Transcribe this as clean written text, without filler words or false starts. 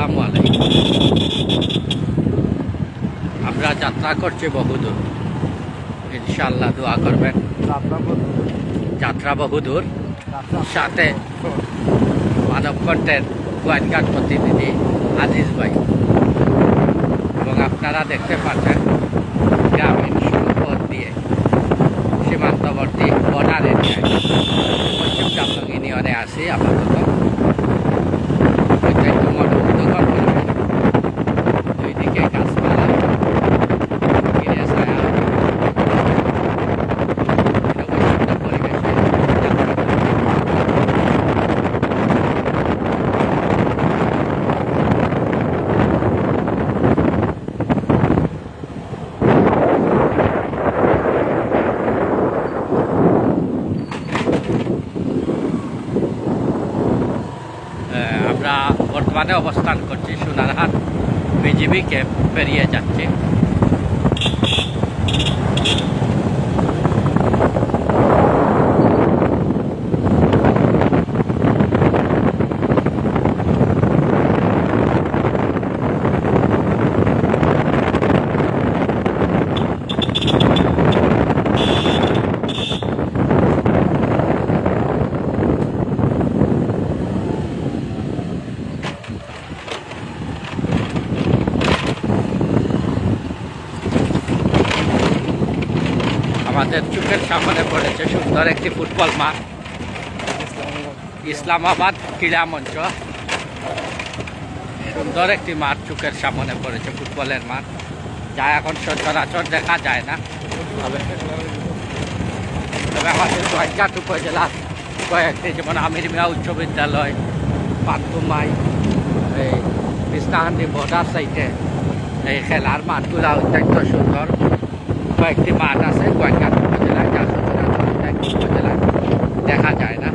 আসসালামু আলাইকুম। আমরা যাত্রা করছি বহুদূর, ইনশাআল্লাহ দোয়া করবেন। যাত্রা বহুদূর, সাথে মানবকণ্ঠের গোয়াইনঘাট প্রতিনিধি আজিজ ভাই, এবং আপনারা দেখতে পাচ্ছেন গ্রামীণ সড়ক দিয়ে সীমান্তবর্তী বর্ডার এরিয়ায় পশ্চিম জামলং ইউনিয়নে আসি। আপাতত অত্যন্ত মনোমুগ্ধকর পরিবেশ, দুই দিকে গাছপালা, ঘিরে ছায়া, পরিবেশে আমরা বর্তমানে অবস্থান করছি সোনারহাট বিজিবি ক্যাম্প পেরিয়ে যাচ্ছি। আমাদের চোখের সামনে পড়েছে সুন্দর একটি ফুটবল মাঠ, ইসলামাবাদ ক্রীড়া মঞ্চ। সুন্দর একটি মাঠ চোখের সামনে পড়েছে, ফুটবলের মাঠ, যা এখন সচরাচর দেখা যায় না। তবে আমাদের গোয়াইনঘাট উপজেলা কয়েকটি, যেমন আমির মিয়া উচ্চ বিদ্যালয়, পাতকুমাই, এই কৃষ্ণাহান্ডি বর্ডার সাইডে এই খেলার মাঠগুলো অত্যন্ত সুন্দর। কয়েকটি মাঠ আছে গোয়াইনঘাট উপজেলায়, যা সচরাচর উপজেলায় দেখা যায় না।